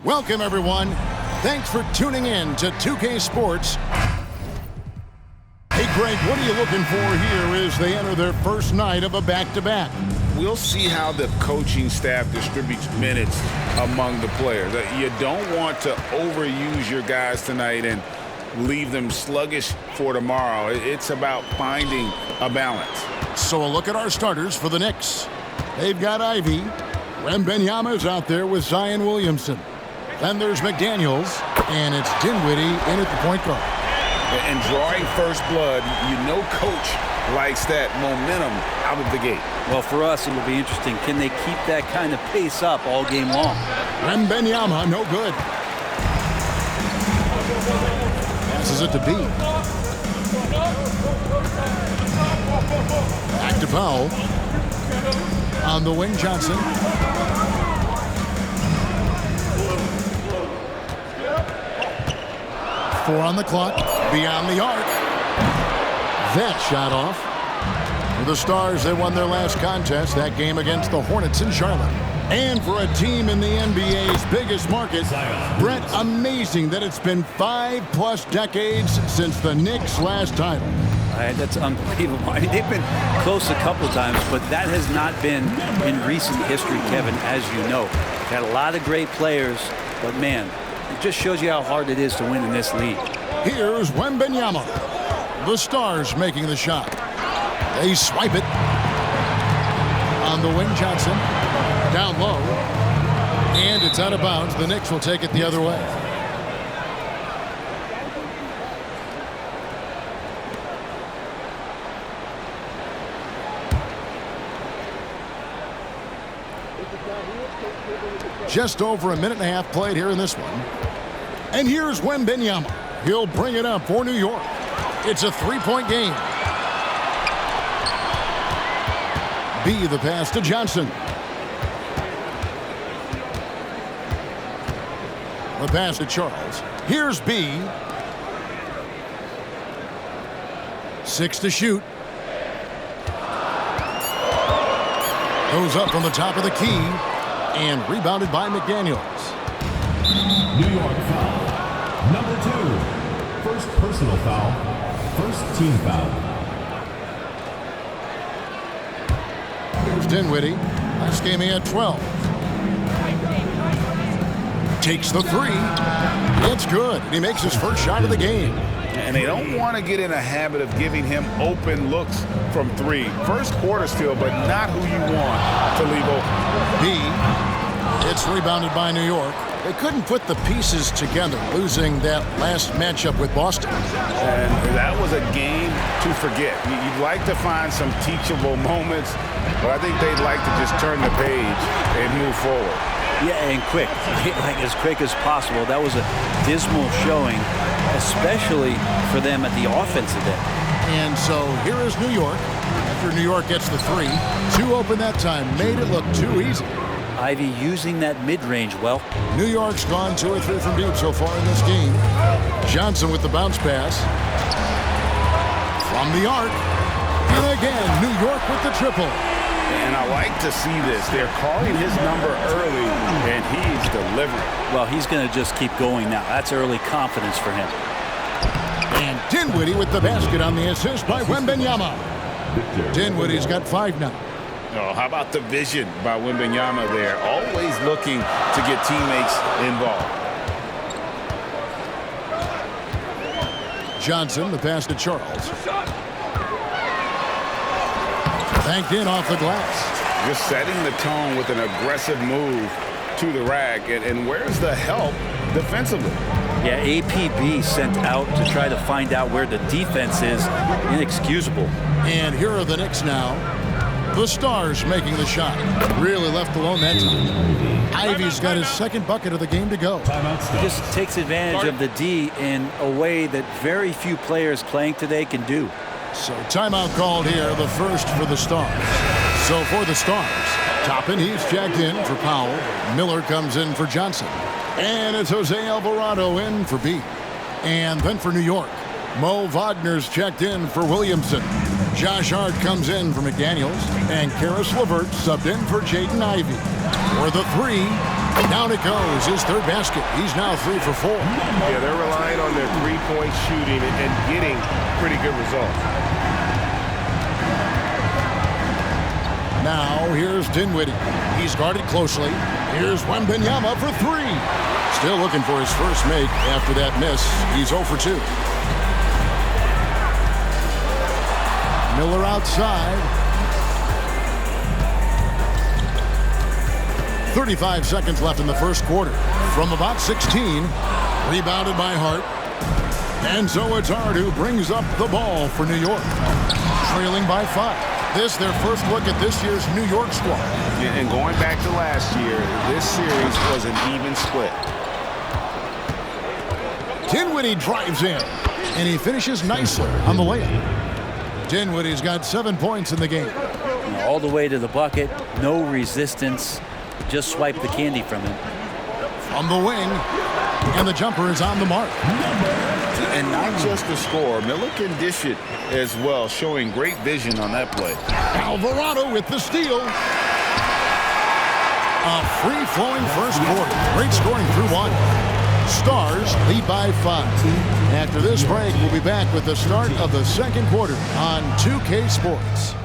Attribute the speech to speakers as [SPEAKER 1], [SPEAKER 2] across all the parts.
[SPEAKER 1] Welcome, everyone. Thanks for tuning in to 2K Sports. Hey, Greg, what are you looking for here as they enter their first night of a back-to-back?
[SPEAKER 2] We'll see how the coaching staff distributes minutes among the players. You don't want to overuse your guys tonight and leave them sluggish for tomorrow. It's about finding a balance.
[SPEAKER 1] So a look at our starters for the Knicks. They've got Ivy. Wembanyama's out there with Zion Williamson. Then there's McDaniels, and it's Dinwiddie in at the point guard.
[SPEAKER 2] And drawing first blood, you know coach likes that momentum out of the gate.
[SPEAKER 3] Well, for us, it will be interesting. Can they keep that kind of pace up all game long?
[SPEAKER 1] Wembanyama, no good. Passes it to B. Back to Powell. On the wing, Johnson. Four on the clock. Beyond the arc. That shot off. For the Stars, they won their last contest, that game against the Hornets in Charlotte. And for a team in the NBA's biggest market, Brett, amazing that it's been 5+ decades since the Knicks' last title.
[SPEAKER 3] That's unbelievable. I mean, they've been close a couple times, but that has not been in recent history, Kevin, as you know. They've had a lot of great players, but man, it just shows you how hard it is to win in this league.
[SPEAKER 1] Here's Wembanyama. The Stars making the shot. They swipe it. On the wing, Johnson. Down low. And it's out of bounds. The Knicks will take it the other way. Just over a minute and a half played here in this one. And here's Wembanyama. He'll bring it up for New York. It's a three-point game. B, the pass to Johnson. The pass to Charles. Here's B. 6 to shoot. Goes up from the top of the key. And rebounded by McDaniels.
[SPEAKER 4] New York foul. Number 2. First personal foul. First team foul.
[SPEAKER 1] Here's Dinwiddie. Last game he had 12. Takes the three. It's good. He makes his first shot of the game.
[SPEAKER 2] And they don't want to get in a habit of giving him open looks from three. First quarter still, but not who you want to leave open.
[SPEAKER 1] B. It's rebounded by New York. They couldn't put the pieces together, losing that last matchup with Boston.
[SPEAKER 2] And that was a game to forget. You'd like to find some teachable moments, but I think they'd like to just turn the page and move forward.
[SPEAKER 3] Yeah, and quick, like as quick as possible. That was a dismal showing, especially for them at the offensive end.
[SPEAKER 1] And so here is New York. After New York gets the three, 2 open that time, made it look too easy.
[SPEAKER 3] Ivy using that mid-range well.
[SPEAKER 1] New York's gone 2 or 3 from deep so far in this game. Johnson with the bounce pass. From the arc. And again, New York with the triple.
[SPEAKER 2] And I like to see this. They're calling his number early, and he's delivering.
[SPEAKER 3] Well, he's going to just keep going now. That's early confidence for him.
[SPEAKER 1] And Dinwiddie with the basket on the assist by Wembanyama. Dinwiddie's got 5 now.
[SPEAKER 2] Oh, how about the vision by Wembanyama there? Always looking to get teammates involved.
[SPEAKER 1] Johnson, the pass to Charles. Banked in off the glass.
[SPEAKER 2] Just setting the tone with an aggressive move to the rack. And where's the help defensively?
[SPEAKER 3] Yeah, APB sent out to try to find out where the defense is. Inexcusable.
[SPEAKER 1] And here are the Knicks now. The Stars making the shot. Really left alone that time. Ivy's got his second bucket of the game to go.
[SPEAKER 3] He just takes advantage of the D in a way that very few players playing today can do.
[SPEAKER 1] So timeout called here, the first for the Stars. So for the Stars, Toppin, he's checked in for Powell. Miller comes in for Johnson. And it's Jose Alvarado in for B. And then for New York, Mo Wagner's checked in for Williamson. Josh Hart comes in for McDaniels. And Karis LeVert subbed in for Jaden Ivey. For the three, Down it goes, his third basket. He's now 3 for 4.
[SPEAKER 5] Yeah, they're relying on their three-point shooting and getting pretty good results.
[SPEAKER 1] Now, here's Dinwiddie. He's guarded closely. Here's Wembanyama for 3. Still looking for his first make after that miss. He's 0 for 2. Miller outside. 35 seconds left in the first quarter. From about 16, rebounded by Hart. And so it's Hart who brings up the ball for New York. Trailing by 5. This their first look at this year's New York squad.
[SPEAKER 2] And going back to last year, this series was an even split.
[SPEAKER 1] Dinwiddie drives in, and he finishes nicely on the layup. Dinwiddie's got 7 points in the game.
[SPEAKER 3] All the way to the bucket, no resistance. Just swipe the candy from him.
[SPEAKER 1] From the wing, and the jumper is on the mark.
[SPEAKER 2] And not just the score, Miller can dish it as well, showing great vision on that play.
[SPEAKER 1] Alvarado with the steal. A free-flowing first quarter. Great scoring through 1. Stars lead by 5. After this break, we'll be back with the start of the second quarter on 2K Sports.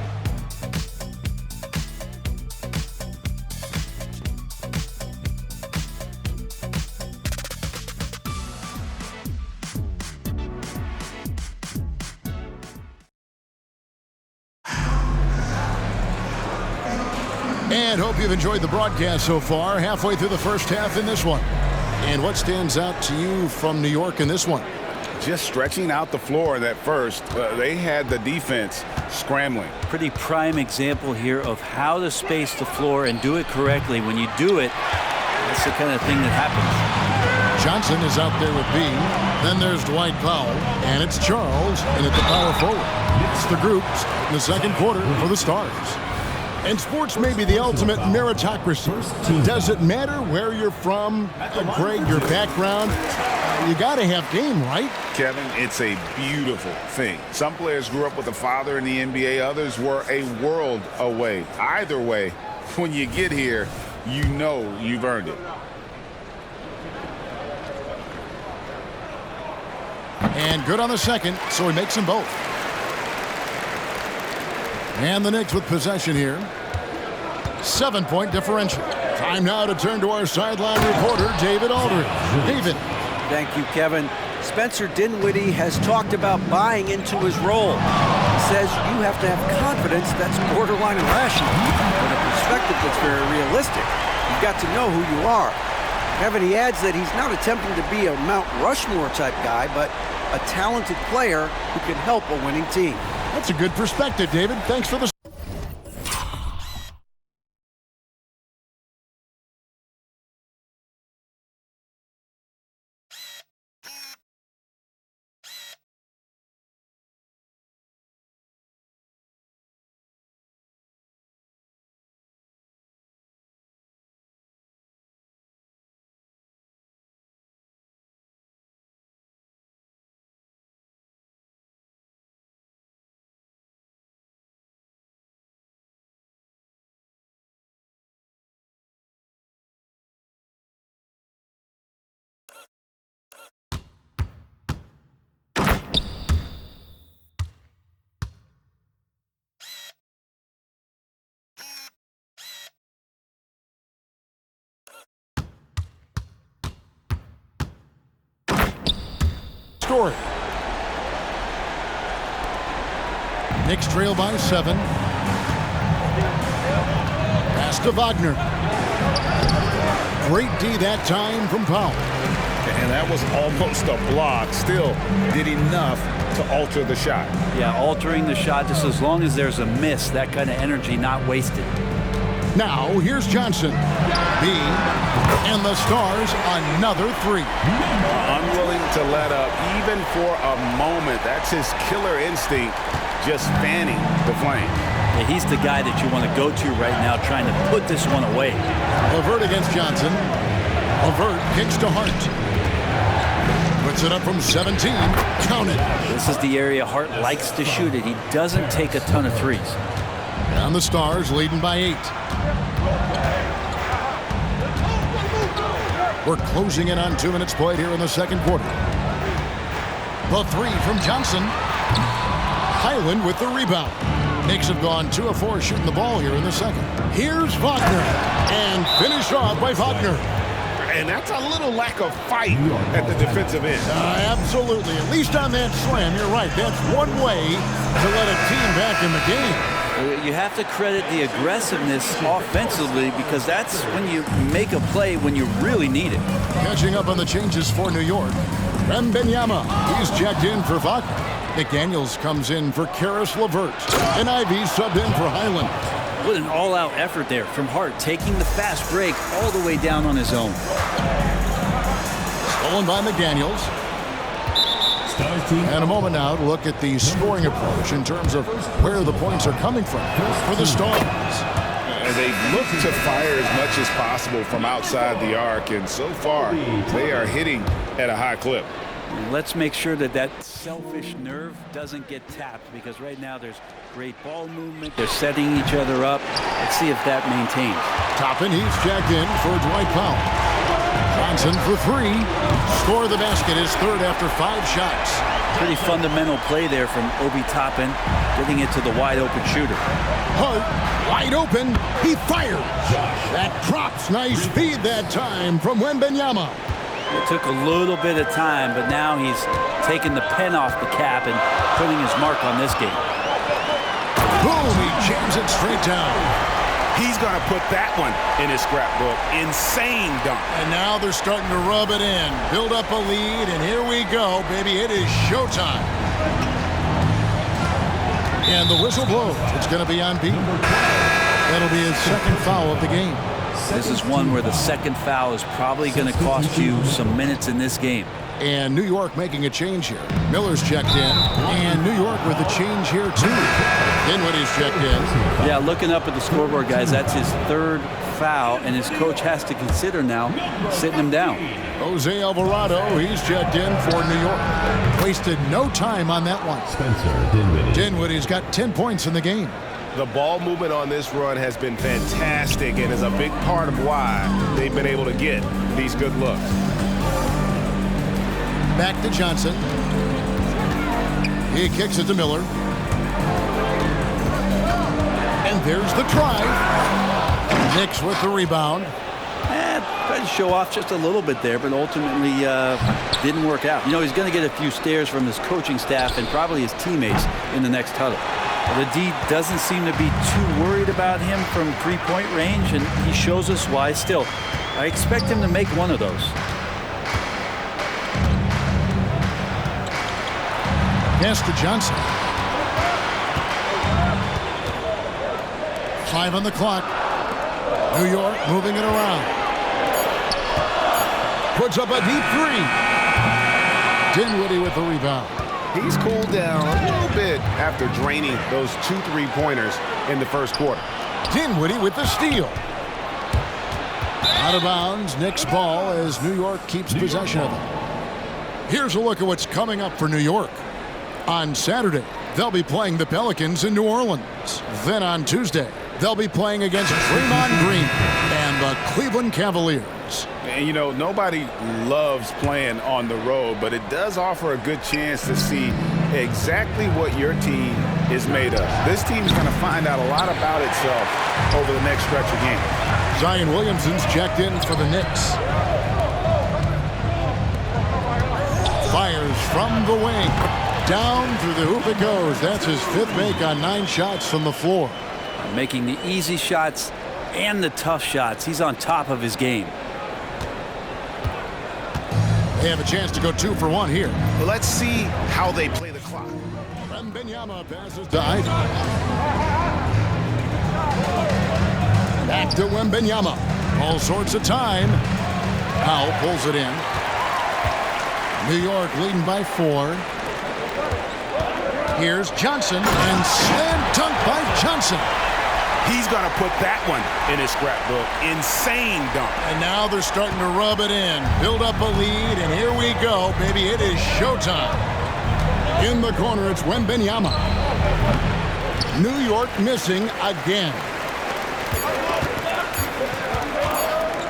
[SPEAKER 1] And hope you've enjoyed the broadcast so far. Halfway through the first half in this one. And what stands out to you from New York in this one?
[SPEAKER 2] Just stretching out the floor that first. They had the defense scrambling.
[SPEAKER 3] Pretty prime example here of how to space the floor and do it correctly. When you do it, that's the kind of thing that happens.
[SPEAKER 1] Johnson is out there with Bean. Then there's Dwight Powell. And it's Charles in at the power forward. It's the groups in the second quarter for the Stars. And sports may be the ultimate meritocracy. Does it matter where you're from, Greg, your background? You got to have game, right?
[SPEAKER 2] Kevin, it's a beautiful thing. Some players grew up with a father in the NBA. Others were a world away. Either way, when you get here, you know you've earned it.
[SPEAKER 1] And good on the second, so he makes them both. And the Knicks with possession here. 7-point differential. Time now to turn to our sideline reporter, David Aldridge. David.
[SPEAKER 6] Thank you, Kevin. Spencer Dinwiddie has talked about buying into his role. He says you have to have confidence that's borderline irrational, but a perspective that's very realistic. You've got to know who you are. Kevin, he adds that he's not attempting to be a Mount Rushmore type guy, but a talented player who can help a winning team.
[SPEAKER 1] That's a good perspective, David. Thanks for the... Story. Knicks trail by 7. Pass to Wagner. Great D that time from Powell.
[SPEAKER 2] And that was almost a block. Still did enough to alter the shot.
[SPEAKER 3] Yeah, altering the shot just as long as there's a miss, that kind of energy not wasted.
[SPEAKER 1] Now, here's Johnson. B. And the Stars, another 3.
[SPEAKER 2] Unwilling to let up, even for a moment. That's his killer instinct, just fanning the flame.
[SPEAKER 3] Yeah, he's the guy that you want to go to right now, trying to put this one away.
[SPEAKER 1] LeVert against Johnson. LeVert kicks to Hart. Puts it up from 17. Count it.
[SPEAKER 3] This is the area Hart likes to shoot it. He doesn't take a ton of threes.
[SPEAKER 1] And the Stars leading by 8. We're closing in on 2 minutes played here in the second quarter. The three from Johnson. Highland with the rebound. Knicks have gone 2 of 4 shooting the ball here in the second. Here's Wagner. And finished off by Wagner.
[SPEAKER 5] And that's a little lack of fight at the defensive end.
[SPEAKER 1] Absolutely. At least on that slam, you're right. That's one way to let a team back in the game.
[SPEAKER 3] You have to credit the aggressiveness offensively because that's when you make a play when you really need it.
[SPEAKER 1] Catching up on the changes for New York. Wembanyama. He's checked in for Wagner. McDaniels comes in for Karis LeVert. And Ivy subbed in for Highland.
[SPEAKER 3] What an all-out effort there from Hart, taking the fast break all the way down on his own.
[SPEAKER 1] Stolen by McDaniels. And a moment now to look at the scoring approach in terms of where the points are coming from for the Stars.
[SPEAKER 2] They look to fire as much as possible from outside the arc, and so far they are hitting at a high clip.
[SPEAKER 3] Let's make sure that that selfish nerve doesn't get tapped because right now there's great ball movement. They're setting each other up. Let's see if that maintains.
[SPEAKER 1] Toppin, he's checked in for Dwight Powell. Johnson for 3. Score the basket, his third after 5 shots.
[SPEAKER 3] Pretty fundamental play there from Obi Toppin, getting it to the wide open shooter.
[SPEAKER 1] Hart, wide open, he fires. That drops, nice speed that time from Wembanyama.
[SPEAKER 3] It took a little bit of time, but now he's taking the pen off the cap and putting his mark on this game.
[SPEAKER 1] Boom, he jams it straight down.
[SPEAKER 5] He's going to put that one in his scrapbook. Insane dunk.
[SPEAKER 1] And now they're starting to rub it in. Build up a lead, and here we go, baby. It is showtime. And the whistle blows. It's going to be on Beaton. That'll be his second foul of the game.
[SPEAKER 3] This is one where the second foul is probably going to cost you some minutes in this game.
[SPEAKER 1] And New York making a change here. Miller's checked in, and New York with a change here too. Dinwiddie's checked in.
[SPEAKER 3] Yeah, looking up at the scoreboard, guys, that's his third foul, and his coach has to consider now sitting him down.
[SPEAKER 1] Jose Alvarado, he's checked in for New York. Wasted no time on that one.
[SPEAKER 4] Spencer Dinwiddie.
[SPEAKER 1] Dinwiddie's got 10 points in the game.
[SPEAKER 5] The ball movement on this run has been fantastic and is a big part of why they've been able to get these good looks.
[SPEAKER 1] Back to Johnson. He kicks it to Miller. And there's the drive. Knicks with the rebound.
[SPEAKER 3] Tried to show off just a little bit there, but ultimately didn't work out. You know, he's going to get a few stares from his coaching staff and probably his teammates in the next huddle. The D doesn't seem to be too worried about him from three-point range, and he shows us why. Still, I expect him to make one of those.
[SPEAKER 1] Pass to Johnson. 5 on the clock. New York moving it around. Puts up a deep 3. Dinwiddie with the rebound.
[SPEAKER 5] He's cooled down a little bit after draining those 2 3-pointers in the first quarter.
[SPEAKER 1] Dinwiddie with the steal. Out of bounds, Knicks ball as New York keeps possession of it. Here's a look at what's coming up for New York. On Saturday, they'll be playing the Pelicans in New Orleans. Then on Tuesday, they'll be playing against Draymond Green and the Cleveland Cavaliers.
[SPEAKER 2] And, you know, nobody loves playing on the road, but it does offer a good chance to see exactly what your team is made of. This team's going to find out a lot about itself over the next stretch of games.
[SPEAKER 1] Zion Williamson's checked in for the Knicks. Fires from the wing. Down through the hoop it goes. That's his 5th make on 9 shots from the floor.
[SPEAKER 3] Making the easy shots and the tough shots. He's on top of his game.
[SPEAKER 1] They have a chance to go 2 for 1 here.
[SPEAKER 5] Well, let's see how they play the clock.
[SPEAKER 1] Wembanyama passes to Ivy. Back to Wembanyama. All sorts of time. Powell pulls it in. New York leading by 4. Here's Johnson, and slam dunk by Johnson.
[SPEAKER 5] He's going to put that one in his scrapbook. Insane dunk.
[SPEAKER 1] And now they're starting to rub it in. Build up a lead, and here we go, baby. It is showtime. In the corner, it's Wembanyama. New York missing again.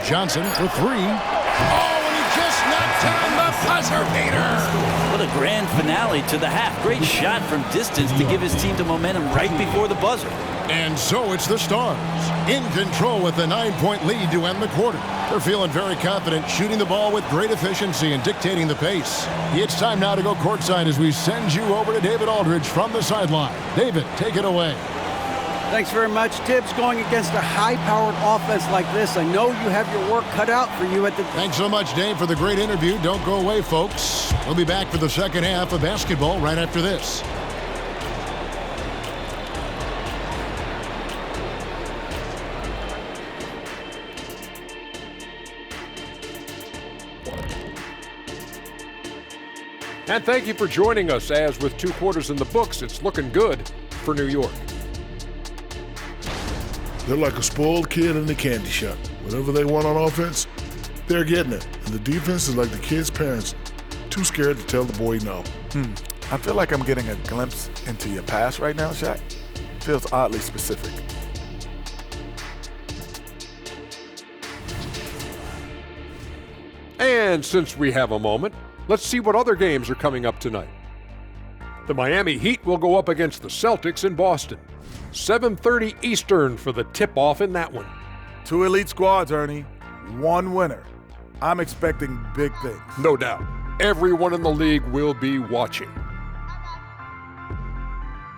[SPEAKER 1] Johnson for 3. Oh, and he just knocked down the buzzer beater.
[SPEAKER 3] What a grand finale to the half. Great shot from distance to give his team the momentum right before the buzzer.
[SPEAKER 1] And so it's the Stars in control with a 9-point lead to end the quarter. They're feeling very confident, shooting the ball with great efficiency and dictating the pace. It's time now to go courtside as we send you over to David Aldridge from the sideline. David, take it away.
[SPEAKER 6] Thanks very much, Tibbs. Going against a high-powered offense like this, I know you have your work cut out for you at the...
[SPEAKER 1] Thanks so much, Dave, for the great interview. Don't go away, folks. We'll be back for the second half of basketball right after this.
[SPEAKER 7] And thank you for joining us, as with 2 quarters in the books, it's looking good for New York.
[SPEAKER 8] They're like a spoiled kid in a candy shop. Whatever they want on offense, they're getting it. And the defense is like the kid's parents, too scared to tell the boy no.
[SPEAKER 9] I feel like I'm getting a glimpse into your past right now, Shaq. Feels oddly specific.
[SPEAKER 7] And since we have a moment, let's see what other games are coming up tonight. The Miami Heat will go up against the Celtics in Boston. 7:30 Eastern for the tip-off in that one.
[SPEAKER 9] 2 elite squads, Ernie. 1 winner. I'm expecting big things.
[SPEAKER 7] No doubt. Everyone in the league will be watching.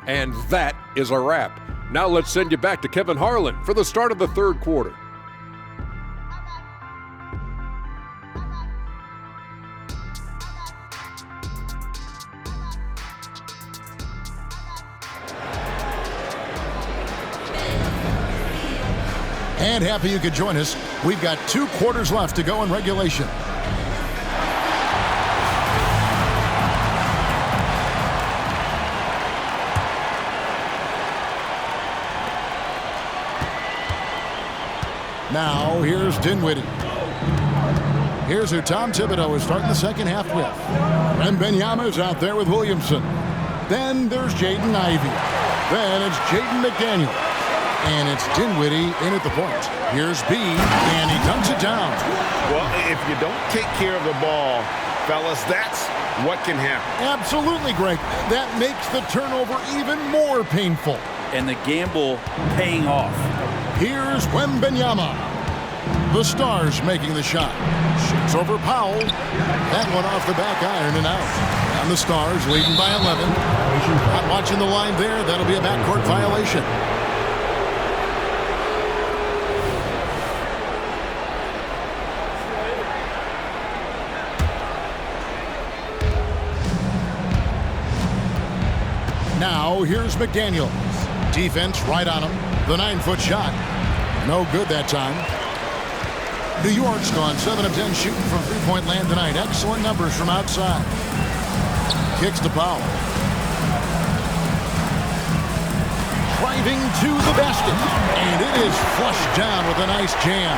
[SPEAKER 7] And that is a wrap. Now let's send you back to Kevin Harlan for the start of the 3rd quarter.
[SPEAKER 1] And happy you could join us. We've got 2 quarters left to go in regulation. Now, here's Dinwiddie. Here's who Tom Thibodeau is starting the second half with. Wembanyama's out there with Williamson. Then there's Jaden Ivey. Then it's Jaden McDaniel. And it's Dinwiddie in at the point. Here's B, and he dunks it down.
[SPEAKER 2] Well, if you don't take care of the ball, fellas, that's what can happen.
[SPEAKER 1] Absolutely, Greg. That makes the turnover even more painful.
[SPEAKER 3] And the gamble paying off.
[SPEAKER 1] Here's Wembanyama. The Stars making the shot. Shoots over Powell. That one off the back iron and out. And the Stars leading by 11. Not watching the line there. That'll be a backcourt violation. Now, here's McDaniels. Defense right on him. The 9-foot shot. No good that time. New York's gone 7 of 10 shooting from three-point land tonight. Excellent numbers from outside. Kicks to Powell. Driving to the basket. And it is flushed down with a nice jam.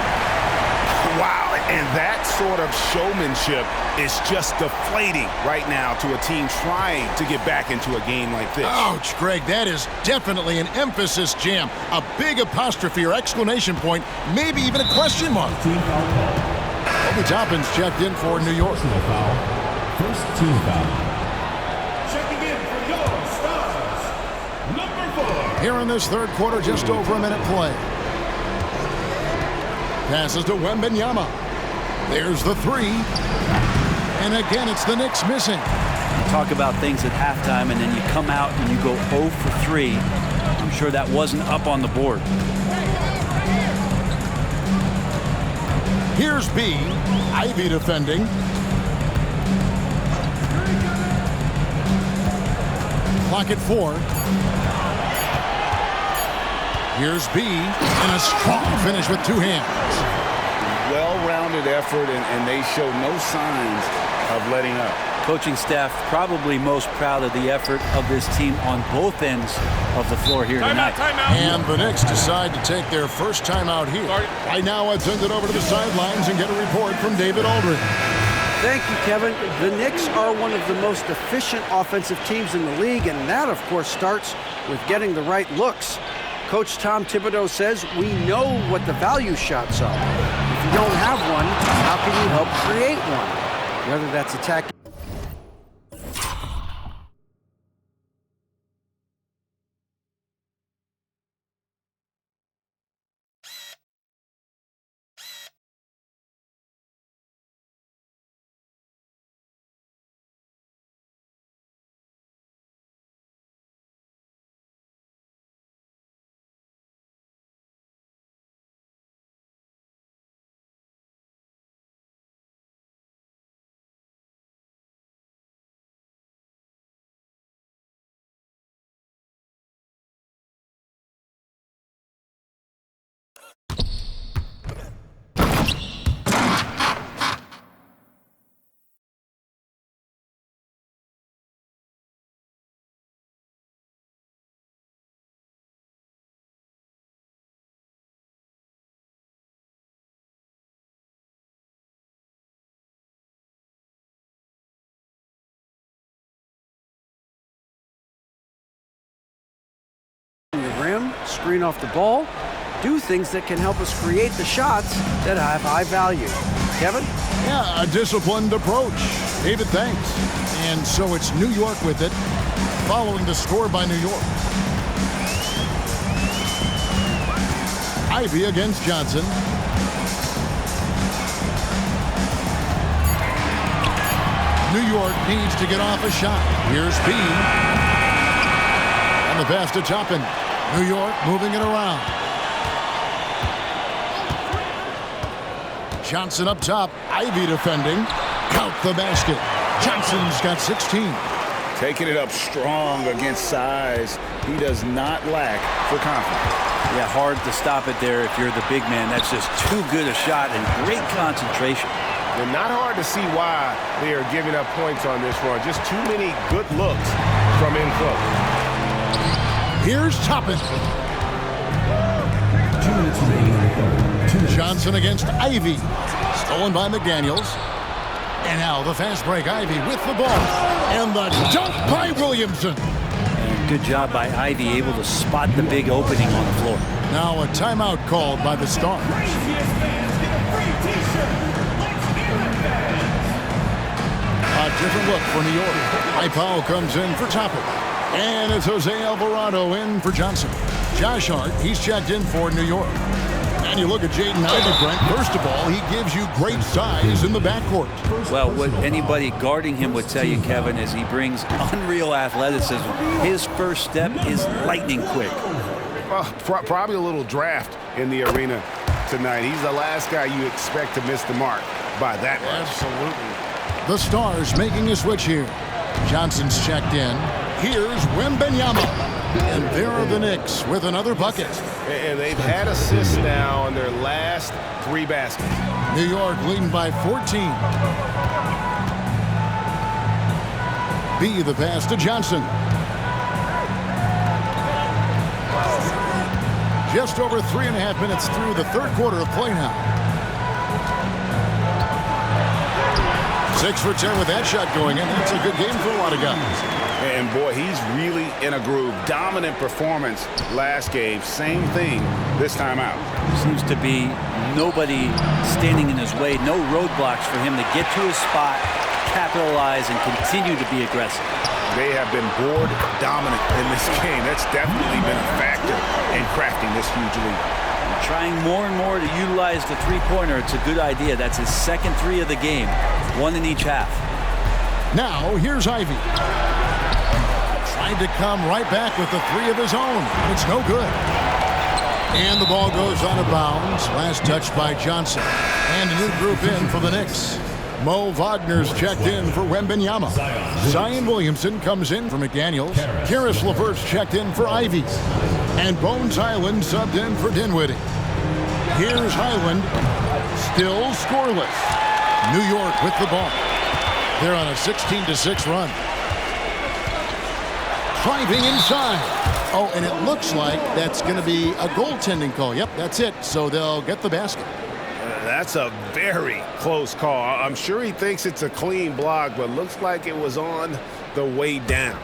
[SPEAKER 5] Wow, and that sort of showmanship is just deflating right now to a team trying to get back into a game like this.
[SPEAKER 1] Ouch, Greg, that is definitely an emphasis jam. A big apostrophe or exclamation point, maybe even a question mark. Obi Toppin's checked in for New York.
[SPEAKER 4] First team foul. Checking in for your Stars, number 4.
[SPEAKER 1] Here in this 3rd quarter, just over a minute play. Passes to Wembanyama. There's the 3. And again, it's the Knicks missing.
[SPEAKER 3] Talk about things at halftime, and then you come out and you go 0 for 3. I'm sure that wasn't up on the board.
[SPEAKER 1] Here's B. Ivy defending. Clock at 4. Here's B. And a strong finish with 2 hands.
[SPEAKER 2] Well-rounded effort, and they show no signs of letting up.
[SPEAKER 3] Coaching staff probably most proud of the effort of this team on both ends of the floor here tonight.
[SPEAKER 1] And the Knicks decide to take their first time out here. Right now, I'd send it over to the sidelines and get a report from David Aldridge.
[SPEAKER 6] Thank you, Kevin. The Knicks are one of the most efficient offensive teams in the league, and that, of course, starts with getting the right looks. Coach Tom Thibodeau says we know what the value shots are. If you don't have one, how can you help create one? Whether that's attacking. The rim, screen off the ball, do things that can help us create the shots that have high value. Kevin?
[SPEAKER 1] Yeah, a disciplined approach. David, thanks. And so it's New York with it, following the score by New York. Ivey against Johnson. New York needs to get off a shot. Here's B. And the pass to Toppin. New York moving it around. Johnson up top. Ivey defending. Count the basket. Johnson's got 16.
[SPEAKER 2] Taking it up strong against size. He does not lack for confidence.
[SPEAKER 3] Yeah, hard to stop it there if you're the big man. That's just too good a shot and great concentration.
[SPEAKER 5] And not hard to see why they are giving up points on this run. Just too many good looks from in close.
[SPEAKER 1] Here's Toppin. Johnson against Ivey. Stolen by McDaniels. And now the fast break. Ivey with the ball. And the dunk by Williamson.
[SPEAKER 3] And good job by Ivey, able to spot the big opening on the floor.
[SPEAKER 1] Now a timeout called by the Stars. A different look for New York. Powell comes in for Toppin. And it's Jose Alvarado in for Johnson. Josh Hart, he's checked in for New York. And you look at Jaden Ivey, Brent. First of all, he gives you great size in the backcourt.
[SPEAKER 3] Well, what anybody guarding him would tell you, Kevin, is he brings unreal athleticism. His first step is lightning quick.
[SPEAKER 5] Well, probably a little draft in the arena tonight. He's the last guy you expect to miss the mark by that much.
[SPEAKER 1] Absolutely. The Stars making a switch here. Johnson's checked in. Here's Wembanyama. And there are the Knicks with another bucket.
[SPEAKER 5] And they've had assists now on their last 3 baskets.
[SPEAKER 1] New York leading by 14. B, the pass to Johnson. Just over 3.5 minutes through the third quarter of play now. 6 for 10 with that shot going in. That's a good game for a lot of guys.
[SPEAKER 5] And boy, he's really in a groove. Dominant performance last game. Same thing this time out.
[SPEAKER 3] Seems to be nobody standing in his way. No roadblocks for him to get to his spot, capitalize, and continue to be aggressive.
[SPEAKER 5] They have been board dominant in this game. That's definitely been a factor in crafting this huge lead.
[SPEAKER 3] Trying more and more to utilize the three-pointer. It's a good idea. That's his second 3 of the game. 1 in each half.
[SPEAKER 1] Now, here's Ivey. Trying to come right back with the 3 of his own. It's no good. And the ball goes out of bounds. Last touch by Johnson. And a new group in for the Knicks. Mo Wagner's checked in for Wembanyama. Zion Williamson comes in for McDaniels. Karis LeVert's checked in for Ivey. And Bones Hyland subbed in for Dinwiddie. Here's Hyland. Still scoreless. New York with the ball. They're on a 16-6 run. Driving inside. Oh, and it looks like that's going to be a goaltending call. Yep, that's it. So they'll get the basket.
[SPEAKER 5] That's a very close call. I'm sure he thinks it's a clean block, but looks like it was on the way down.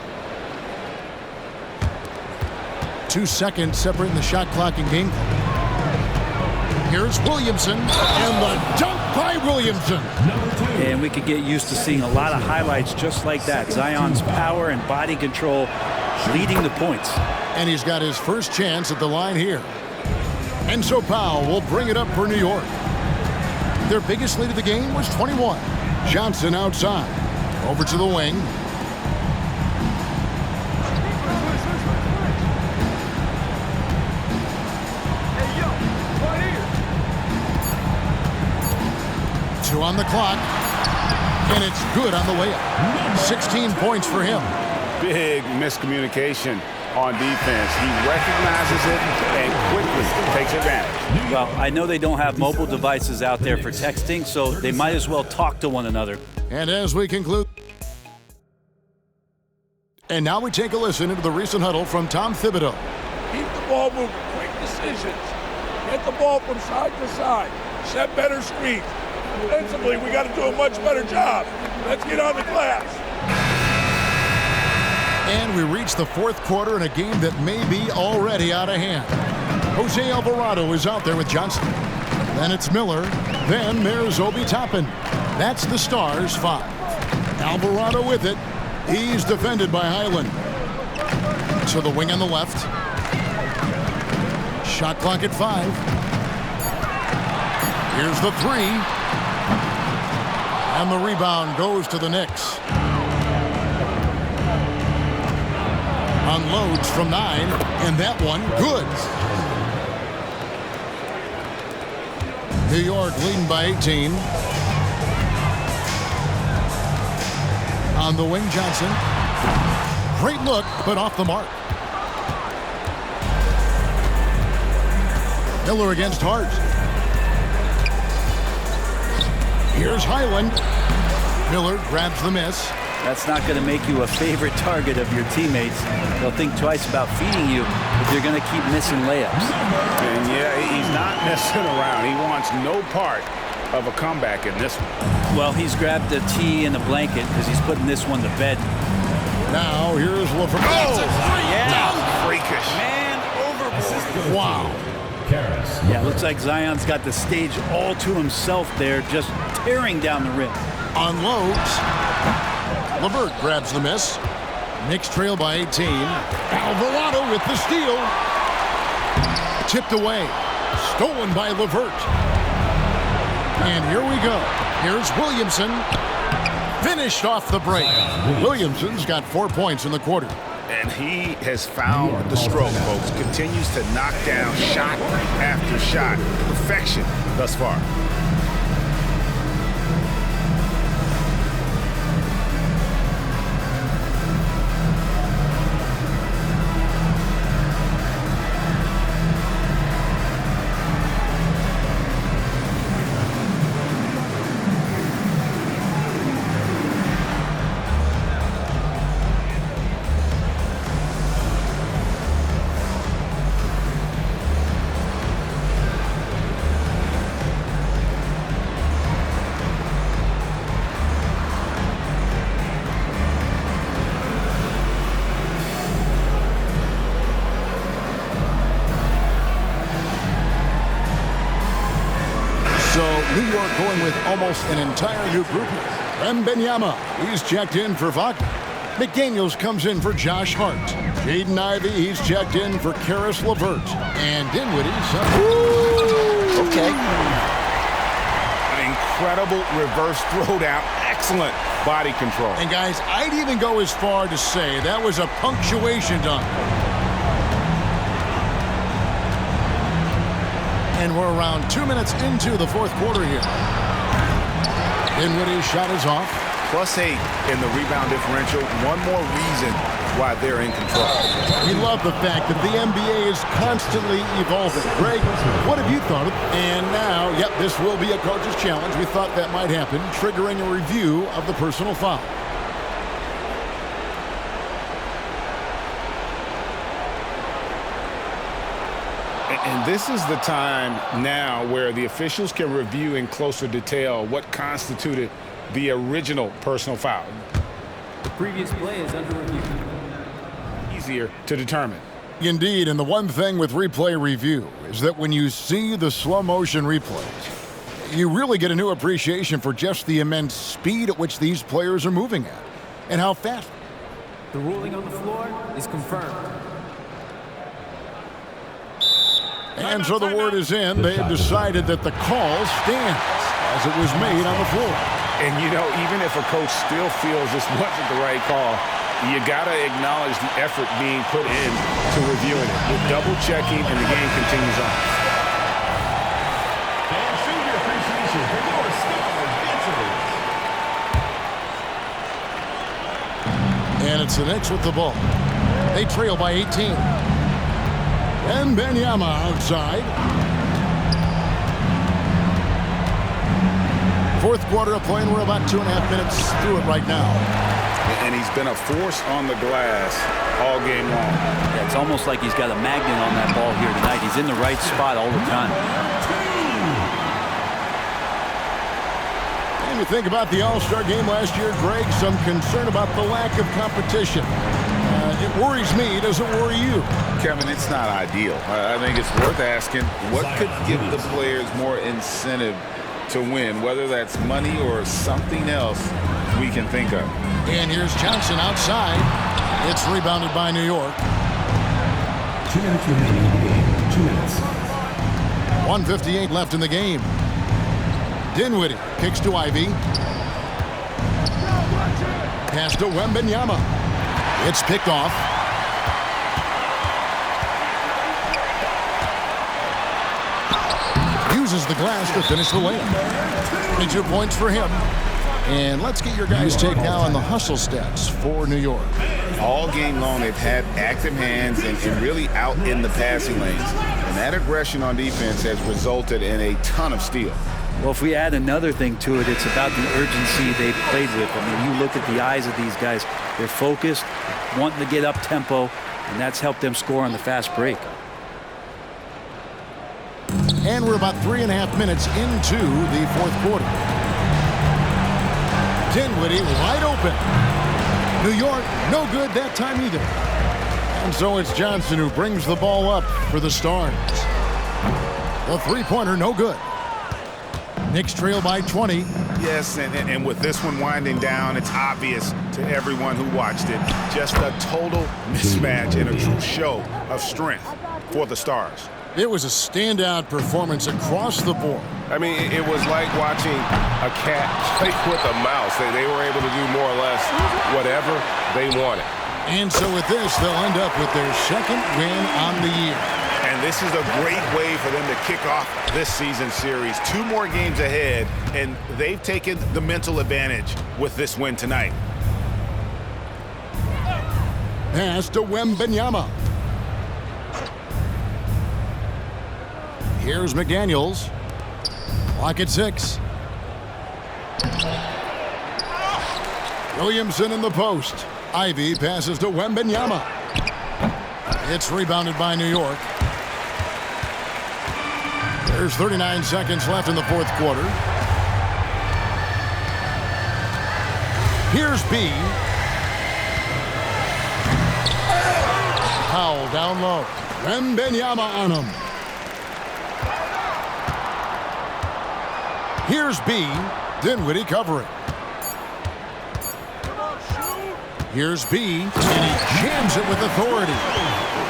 [SPEAKER 1] 2 seconds separating the shot clock and game clock. Here's Williamson, and the dunk by Williamson.
[SPEAKER 3] And we could get used to seeing a lot of highlights just like that. Zion's power and body control leading the points.
[SPEAKER 1] And he's got his first chance at the line here. And so Powell will bring it up for New York. Their biggest lead of the game was 21. Johnson outside. Over to the wing. Two on the clock, and it's good on the way up. 16 points for him.
[SPEAKER 2] Big miscommunication on defense. He recognizes it and quickly takes advantage.
[SPEAKER 3] Well, I know they don't have mobile devices out there for texting, so they might as well talk to one another.
[SPEAKER 1] And as we conclude, and now we take a listen into the recent huddle from Tom Thibodeau.
[SPEAKER 10] Keep the ball moving, quick decisions. Get the ball from side to side. Set better screens. Defensively, we got to do a much better job. Let's get on the glass.
[SPEAKER 1] And we reach the fourth quarter in a game that may be already out of hand. Jose Alvarado is out there with Johnson. Then it's Miller. Then there's Obi Toppin. That's the Stars' 5. Alvarado with it. He's defended by Highland. To the wing on the left. Shot clock at 5. Here's the 3. And the rebound goes to the Knicks. Unloads from 9, and that one good. New York leading by 18. On the wing, Johnson. Great look, but off the mark. Miller against Hart. Here's Highland. Miller grabs the miss.
[SPEAKER 3] That's not going to make you a favorite target of your teammates. They'll think twice about feeding you if you're going to keep missing layups.
[SPEAKER 2] And yeah, he's not messing around. He wants no part of a comeback in this one.
[SPEAKER 3] Well, he's grabbed a tee and a blanket because he's putting this one to bed.
[SPEAKER 1] Now here's LeVert.
[SPEAKER 2] Oh,
[SPEAKER 3] yeah.
[SPEAKER 2] Freakish.
[SPEAKER 3] Man overboard.
[SPEAKER 1] Wow.
[SPEAKER 3] Yeah, looks like Zion's got the stage all to himself there, just tearing down the rim.
[SPEAKER 1] Unloads. LeVert grabs the miss. Knicks trail by 18. Alvarado with the steal. Tipped away. Stolen by LeVert. And here we go. Here's Williamson. Finished off the break. Williamson's got 4 points in the quarter.
[SPEAKER 2] And he has found the stroke, folks. Continues to knock down shot after shot. Perfection thus far.
[SPEAKER 1] New York going with almost an entire new group. Wembanyama, he's checked in for Wagner. McDaniels comes in for Josh Hart. Jaden Ivey, he's checked in for Karis LeVert. And Dinwiddie's
[SPEAKER 6] Okay.
[SPEAKER 2] An incredible reverse throwdown. Excellent body control.
[SPEAKER 1] And guys, I'd even go as far to say that was a punctuation dunk. And we're around 2 minutes into the fourth quarter here. Dinwiddie's shot is off.
[SPEAKER 2] +8 in the rebound differential. One more reason why they're in control.
[SPEAKER 1] We love the fact that the NBA is constantly evolving. Greg, what have you thought of? And now, yep, this will be a coach's challenge. We thought that might happen, triggering a review of the personal foul.
[SPEAKER 2] And this is the time now where the officials can review in closer detail what constituted the original personal foul.
[SPEAKER 11] The previous play is under review.
[SPEAKER 2] Easier to determine.
[SPEAKER 1] Indeed, and the one thing with replay review is that when you see the slow motion replays, you really get a new appreciation for just the immense speed at which these players are moving at and how fast.
[SPEAKER 11] The ruling on the floor is confirmed.
[SPEAKER 1] And so the word is in. They have decided that the call stands as it was made on the floor.
[SPEAKER 2] And, you know, even if a coach still feels this wasn't the right call, you got to acknowledge the effort being put in to reviewing it. With double-checking, and the game continues on.
[SPEAKER 4] And show your appreciation for your stars dancers.
[SPEAKER 1] And it's the Knicks with the ball. They trail by 18. And Wembanyama outside. Fourth quarter of play, and we're about 2.5 minutes through it right now.
[SPEAKER 2] And he's been a force on the glass all game long.
[SPEAKER 3] Yeah, it's almost like he's got a magnet on that ball here tonight. He's in the right spot all the time.
[SPEAKER 1] And you think about the All-Star game last year, Greg, some concern about the lack of competition. It worries me. Does it worry you?
[SPEAKER 2] Kevin, it's not ideal. I think it's worth asking what could give the players more incentive to win, whether that's money or something else we can think of.
[SPEAKER 1] And here's Johnson outside. It's rebounded by New York.
[SPEAKER 4] 2 minutes remaining in the game. 2 minutes.
[SPEAKER 1] 1:58 left in the game. Dinwiddie kicks to Ivy. Pass to Wembanyama. It's picked off. Uses the glass to finish the layup. 22 points for him. And let's get your guys' take now on the hustle stats for New York.
[SPEAKER 2] All game long, they've had active hands and really out in the passing lanes. And that aggression on defense has resulted in a ton of steals.
[SPEAKER 3] Well, if we add another thing to it, it's about the urgency they've played with. I mean, you look at the eyes of these guys. They're focused, wanting to get up tempo, and that's helped them score on the fast break.
[SPEAKER 1] And we're about 3.5 minutes into the fourth quarter. Dinwiddie wide open. New York, no good that time either. And so it's Johnson who brings the ball up for the Stars. The three-pointer, no good. Knicks trail by 20.
[SPEAKER 5] Yes, and with this one winding down, it's obvious to everyone who watched it. Just a total mismatch and a true show of strength for the Stars.
[SPEAKER 1] It was a standout performance across the board.
[SPEAKER 12] I mean, it was like watching a cat play with a mouse. They were able to do more or less whatever they wanted.
[SPEAKER 1] And so with this, they'll end up with their second win on the year.
[SPEAKER 5] And this is a great way for them to kick off this season series. 2 more games ahead, and they've taken the mental advantage with this win tonight.
[SPEAKER 1] Pass to Wembanyama. Here's McDaniels. Clock at 6. Williamson in the post. Ivy passes to Wembanyama. It's rebounded by New York. There's 39 seconds left in the fourth quarter. Here's B. Powell down low. Wembanyama on him. Here's B. Dinwiddie covering. Here's B. And he jams it with authority.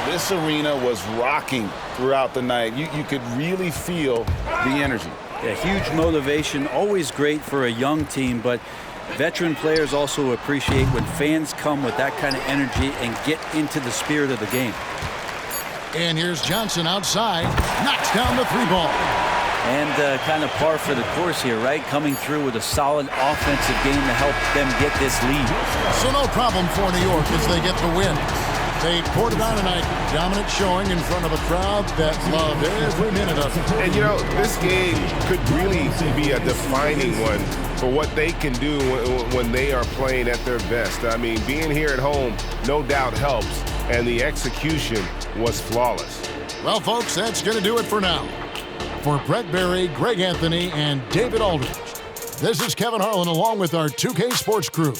[SPEAKER 2] This arena was rocking throughout the night. You could really feel the energy.
[SPEAKER 3] Yeah, huge motivation, always great for a young team, but veteran players also appreciate when fans come with that kind of energy and get into the spirit of the game.
[SPEAKER 1] And here's Johnson outside, knocks down the 3-ball.
[SPEAKER 3] And kind of par for the course here, right? Coming through with a solid offensive game to help them get this lead.
[SPEAKER 1] So no problem for New York as they get the win. They poured it on tonight, dominant showing in front of a crowd that loved every minute of it.
[SPEAKER 12] And, you know, this game could really be a defining one for what they can do when they are playing at their best. I mean, being here at home no doubt helps, and the execution was flawless.
[SPEAKER 1] Well, folks, that's going to do it for now. For Brett Berry, Greg Anthony, and David Aldridge, this is Kevin Harlan along with our 2K Sports crew.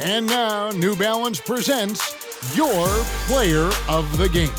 [SPEAKER 1] And now, New Balance presents your Player of the Game.